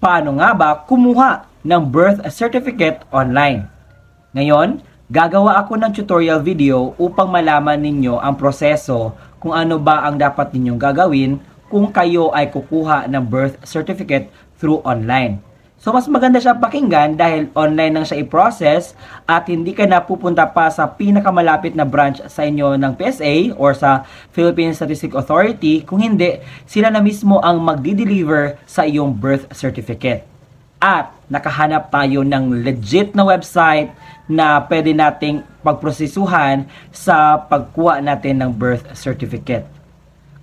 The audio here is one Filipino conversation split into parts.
paano nga ba kumuha ng birth certificate online. Ngayon, gagawa ako ng tutorial video upang malaman ninyo ang proseso kung ano ba ang dapat ninyong gagawin kung kayo ay kukuha ng birth certificate through online. So mas maganda siya pakinggan dahil online lang siya i-process at hindi ka na pupunta pa sa pinakamalapit na branch sa inyo ng PSA or sa Philippine Statistics Authority, kung hindi, sila na mismo ang magdi-deliver sa iyong birth certificate. At nakahanap tayo ng legit na website na pwede nating pagprosesuhan sa pagkuha natin ng birth certificate.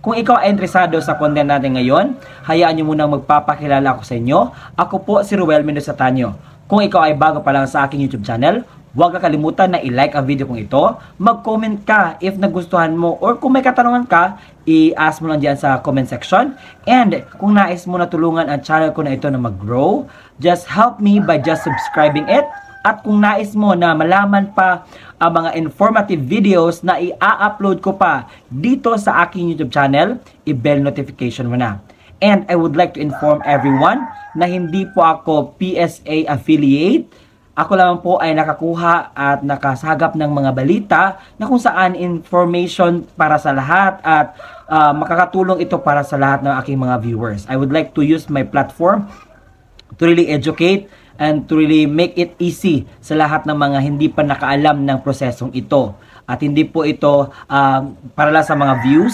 Kung ikaw ay interesado sa content natin ngayon, hayaan nyo munang magpapakilala ako sa inyo. Ako po si Ruel Mendoza Tanyo. Kung ikaw ay bago pa lang sa aking YouTube channel, huwag kakalimutan na i-like ang video kong ito, mag-comment ka if nagustuhan mo, or kung may katanungan ka, i-ask mo lang dyan sa comment section. And kung nais mo na tulungan ang channel ko na ito na mag-grow, just help me by just subscribing it. At kung nais mo na malaman pa ang mga informative videos na i-upload ko pa dito sa aking YouTube channel, i-bell notification mo na. And I would like to inform everyone na hindi po ako PSA affiliate. Ako lang po ay nakakuha at nakasagap ng mga balita na kung saan information para sa lahat at makakatulong ito para sa lahat ng aking mga viewers. I would like to use my platform to really educate and to really make it easy sa lahat ng mga hindi pa nakaalam ng prosesong ito. At hindi po ito para lang sa mga views.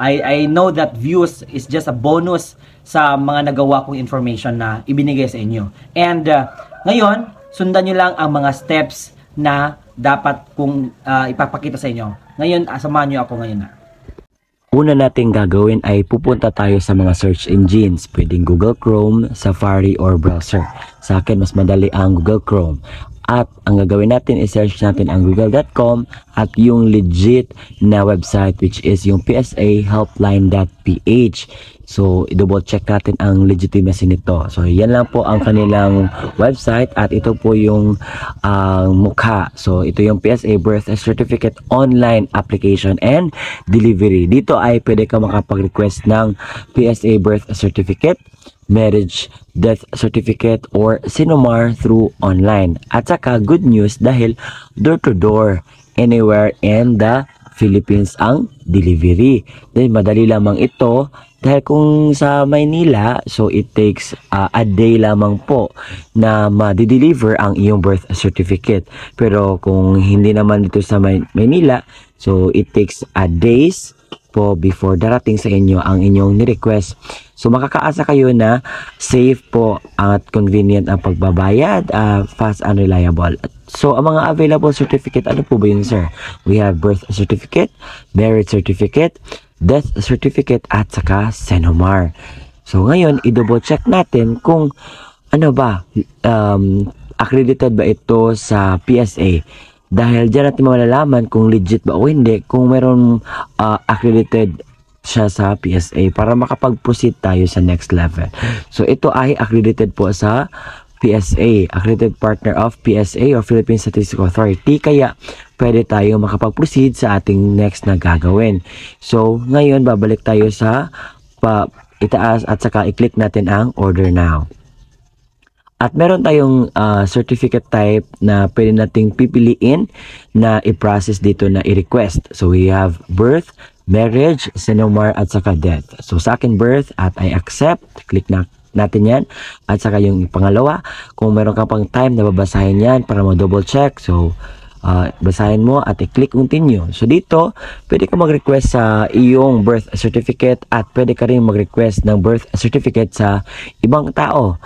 I know that views is just a bonus sa mga nagawa kong information na ibinigay sa inyo. And ngayon, sundan nyo lang ang mga steps na dapat kong ipapakita sa inyo. Ngayon, samahan nyo ako ngayon na. Una nating gagawin ay pupunta tayo sa mga search engines. Pwedeng Google Chrome, Safari, or browser. Sa akin, mas madali ang Google Chrome. At ang gagawin natin is search natin ang google.com at yung legit na website which is yung psahelpline.ph. So, i-double check natin ang legitimacy nito. So, yan lang po ang kanilang website at ito po yung mukha. So, ito yung PSA Birth Certificate Online Application and Delivery. Dito ay pwede ka makapag-request ng PSA Birth Certificate, Marriage, Death Certificate, or Sinumar through online. At saka, good news dahil door-to-door anywhere in the Philippines ang delivery. Dahil madali lamang ito. Dahil kung sa Maynila, so it takes a day lamang po na ma-deliver ang iyong birth certificate. Pero kung hindi naman dito sa Maynila, so it takes a days po before darating sa inyo ang inyong ni-request. So makakaasa kayo na safe po at convenient ang pagbabayad, fast and reliable. So ang mga available certificate, ano po ba yun, sir? We have birth certificate, marriage certificate, death certificate, at saka Sinumar. So ngayon, i-double check natin kung ano ba, accredited ba ito sa PSA. Dahil dyan natin malalaman kung legit ba o hindi, kung meron accredited siya sa PSA para makapag-proceed tayo sa next level. So ito ay accredited po sa PSA, accredited partner of PSA or Philippine Statistics Authority, kaya pwede tayo makapag-proceed sa ating next na gagawin. So ngayon babalik tayo sa itaas at saka i-click natin ang order now. At meron tayong certificate type na pwede nating pipiliin na i-process dito na i-request. So we have birth, marriage, Sinumar, at saka death. So sa akin birth at I accept, click natin yan. At saka yung pangalawa, kung meron ka pang time na babasahin yan para ma-double check, so basahin mo at i-click continue. So dito, pwede ka mag-request sa iyong birth certificate at pwede ka rin mag-request ng birth certificate sa ibang tao.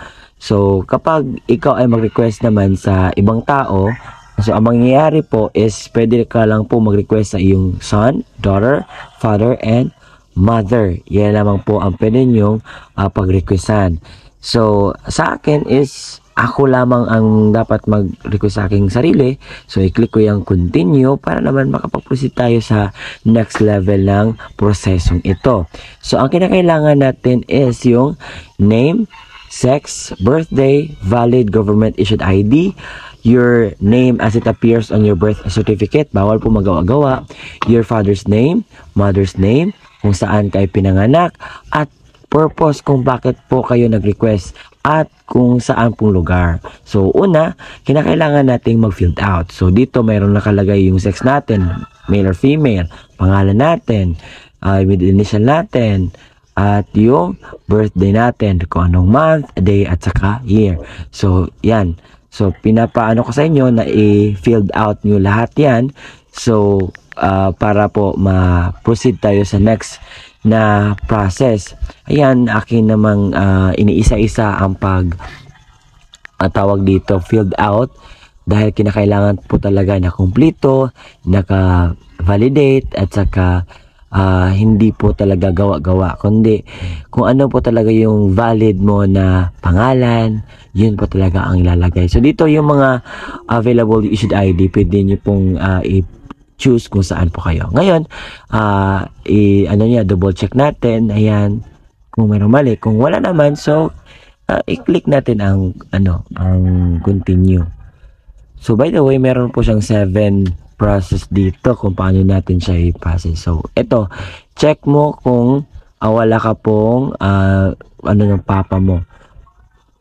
So kapag ikaw ay mag-request naman sa ibang tao, so ang mangyayari po is pwede ka lang po mag-request sa iyong son, daughter, father, and mother. Yan lamang po ang pwede nyong pag-requestan. So sa akin is ako lamang ang dapat mag-request sa aking sarili. So i-click ko yung continue para naman makapag-proceed tayo sa next level ng prosesong ito. So ang kinakailangan natin is yung name, sex, birthday, valid government issued ID, your name as it appears on your birth certificate, bawal po magawa-gawa, your father's name, mother's name, kung saan kayo pinanganak, at purpose kung bakit po kayo nag-request at kung saan pong lugar. So, una, kinakailangan nating mag-fill out. So, dito mayroon nakalagay yung sex natin, male or female, pangalan natin, middle initial natin, at yung birthday natin, kung anong month, day, at saka year. So, yan. So, pinapaano ko sa inyo na i-filled out nyo lahat yan. So, para po ma-proceed tayo sa next na process. Ayan, akin namang iniisa-isa ang tawag dito, filled out, dahil kinakailangan po talaga na kumpleto, naka-validate, at saka hindi po talaga gawa-gawa, kundi kung ano po talaga yung valid mo na pangalan, yun po talaga ang ilalagay. So dito yung mga available issued ID, pwede nyo pong choose kung saan po kayo. Ngayon, double check natin. Ayan, kung mayroong mali. Kung wala naman, so, i-click natin ang continue. So, by the way, meron po siyang 7 process dito kung paano natin siya i-process. So, ito, check mo kung wala ka pong, ng papa mo.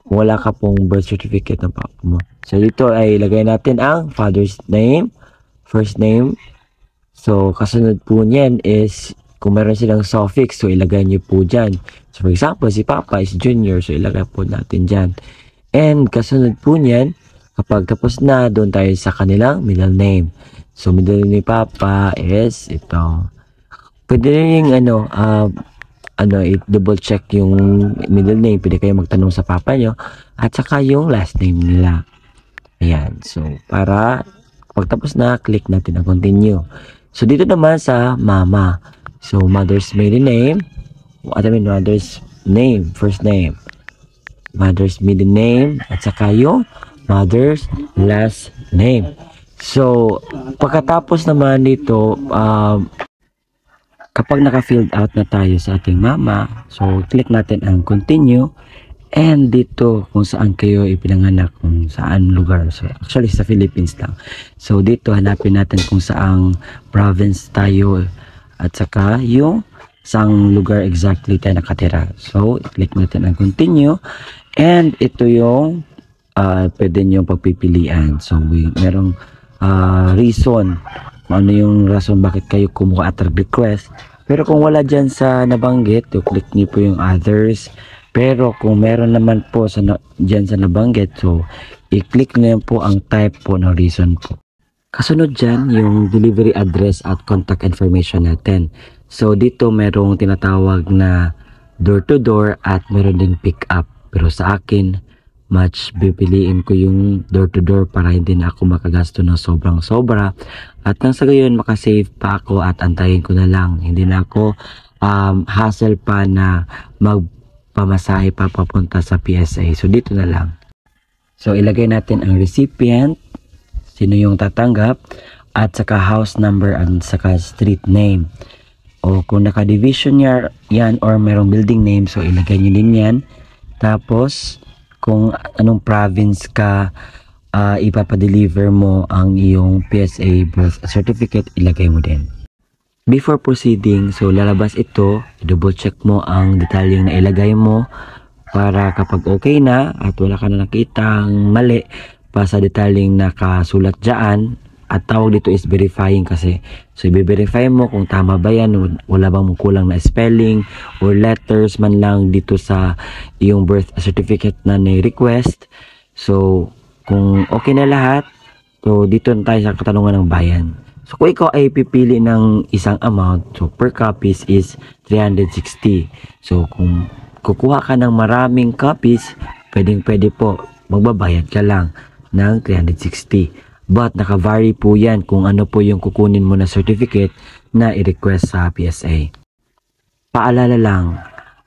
Kung wala ka pong birth certificate ng papa mo. So, dito ay ilagay natin ang father's name, first name. So, kasunod po niyan is, kung meron silang suffix, so ilagay niyo po dyan. So, for example, si Papa is junior, so ilagay po natin dyan. And, kasunod po niyan, kapag tapos na, doon tayo sa kanilang middle name. So, middle name ni Papa is ito. Pwede rin yung, i-double check yung middle name. Pwede kayo magtanong sa Papa nyo. At saka yung last name nila. Ayan. So, para pagtapos na, click natin ang continue. So, dito naman sa mama. So, mother's maiden name. Mother's name, first name. Mother's maiden name. At saka yung mother's last name. So, pagkatapos naman dito, kapag naka-filled out na tayo sa ating mama, so, click natin ang continue. And dito, kung saan kayo ipinanganak, kung saan lugar. So, actually, sa Philippines lang. So, dito, hanapin natin kung saang province tayo at saka yung saang lugar exactly tayo nakatira. So, i-click natin ang continue. And ito yung pwede nyo pagpipilian. So, merong reason. Kung ano yung rason bakit kayo kumuha at request. Pero kung wala dyan sa nabanggit, click nyo po yung others. Pero kung meron naman po dyan sa nabanggit, so i-click na po ang type po ng reason po. Kasunod dyan yung delivery address at contact information natin. So dito merong tinatawag na door-to-door at meron ding pick-up. Pero sa akin, much pipiliin ko yung door-to-door para hindi na ako makagasto ng sobrang-sobra. At nang sa gayon, makasave pa ako at antayin ko na lang. Hindi na ako hassle pa na pamasahe pa papunta sa PSA. So, dito na lang. So, ilagay natin ang recipient, sino yung tatanggap, at saka house number at saka street name. O kung naka-division yan or merong building name, so ilagay nyo din yan. Tapos, kung anong province ka ipapadeliver mo ang iyong PSA birth certificate, ilagay mo din. Before proceeding, so lalabas ito, double check mo ang detalyeng na ilagay mo para kapag okay na at wala ka na nakitang mali pa sa detalyeng nakasulat dyan, at tawag dito is verifying kasi. So i-verify mo kung tama ba yan, wala bang kulang na spelling or letters man lang dito sa iyong birth certificate na ni-request. So kung okay na lahat, so dito na tayo sa katanungan ng bayan. So, kung ikaw ay pipili ng isang amount, so per copies is 360. So, kung kukuha ka ng maraming copies, pwede po, magbabayad ka lang ng 360. But, naka-vary po yan kung ano po yung kukunin mo na certificate na i-request sa PSA. Paalala lang,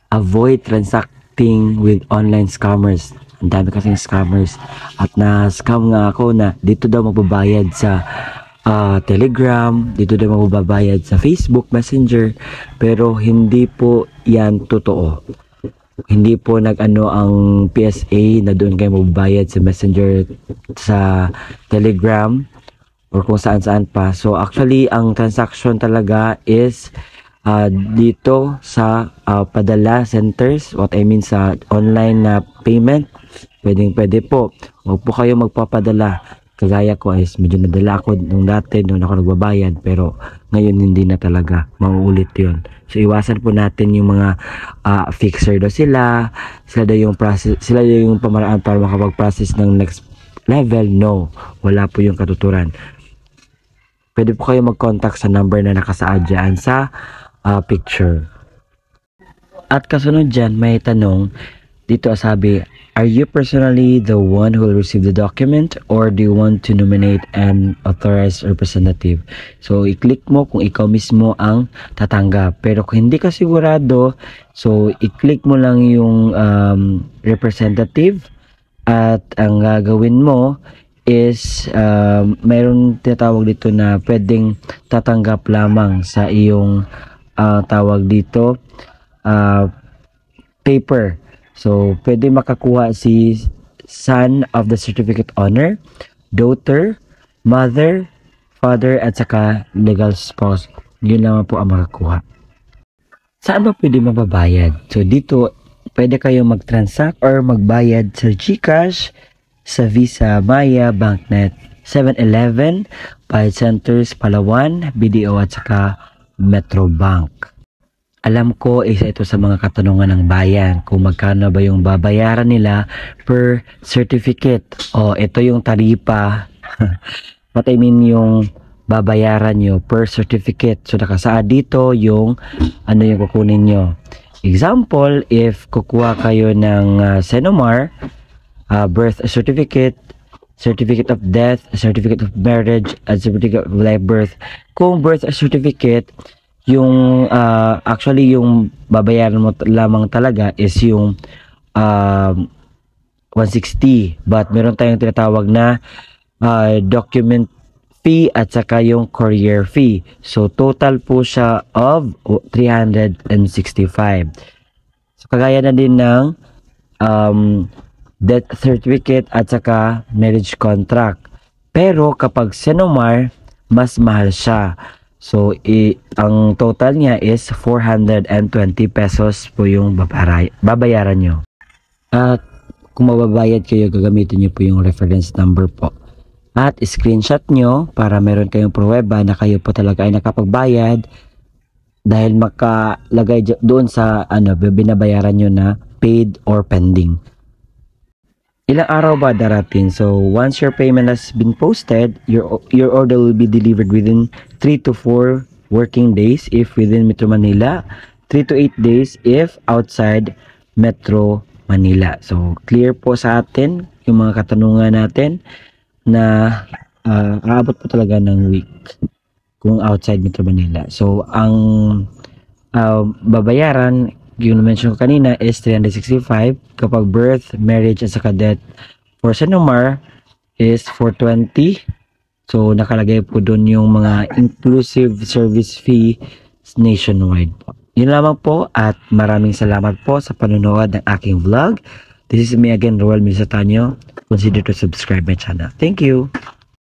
avoid transacting with online scammers. Ang dami kasing scammers. At na-scam nga ako na dito daw magbabayad sa Telegram, dito daw magbabayad sa Facebook Messenger, pero hindi po yan totoo. Hindi po nag-ano ang PSA na doon kayo magbabayad sa Messenger, sa Telegram, or kung saan-saan pa. So actually, ang transaction talaga is dito sa padala centers, what I mean sa online na payment, pwede po. Huwag po kayo magpapadala. Kagaya ko is medyo nadala ako nung dati, nung ako nagbabayad, pero ngayon hindi na talaga, mauulit yun. So iwasan po natin yung mga fixer daw sila daw yung process, sila daw yung pamaraan para makapag-process ng next level. No, wala po yung katuturan. Pwede po kayo mag-contact sa number na nakasaad dyan sa picture. At kasunod dyan, may tanong dito, sabi, are you personally the one who will receive the document or do you want to nominate an authorized representative? So, i-click mo kung ikaw mismo ang tatanggap. Pero kung hindi ka sigurado, so i-click mo lang yung representative at ang gagawin mo is mayroon tinatawag dito na pwedeng tatanggap lamang sa iyong tawag dito paper. So, pwede makakuha si son of the certificate owner, daughter, mother, father, at saka legal spouse. Yun naman po ang makakuha. Saan ba pwede mababayad? So, dito, pwede kayo mag-transact or magbayad sa GCash, sa Visa, Maya, Banknet, 7-Eleven, Bayad Centers, Palawan, BDO, at saka Metro Bank. Alam ko, isa ito sa mga katanungan ng bayan kung magkano ba yung babayaran nila per certificate. O, ito yung taripa. What I mean yung babayaran nyo per certificate. So, nakasaad dito yung ano yung kukunin nyo. Example, if kukuha kayo ng Senomar, birth certificate, certificate of death, certificate of marriage, at certificate of live birth. Kung birth certificate, yung actually yung babayaran mo lamang talaga is yung 160, but meron tayong tinatawag na document fee at saka yung courier fee. So total po siya of 365. So kagaya na din ng death certificate at saka marriage contract. Pero kapag Senomar, mas mahal siya. So, ang total niya is 420 pesos po yung babayaran nyo. At kung mababayad kayo, gagamitin nyo po yung reference number po. At screenshot nyo para meron kayong pruweba na kayo po talaga ay nakapagbayad dahil makalagay doon sa binabayaran nyo na paid or pending. Ilang araw ba darating? So, once your payment has been posted, your order will be delivered within 3 to 4 working days if within Metro Manila, 3 to 8 days if outside Metro Manila. So, clear po sa atin yung mga katanungan natin na aabot po talaga ng week kung outside Metro Manila. So, ang babayaran, yung mention ko kanina, is 365. Kapag birth, marriage, at saka death for Senomar is 420. So, nakalagay po doon yung mga inclusive service fee nationwide po. Yun lamang po at maraming salamat po sa panonood ng aking vlog. This is me again, Roel Misatanyo. Consider to subscribe my channel. Thank you!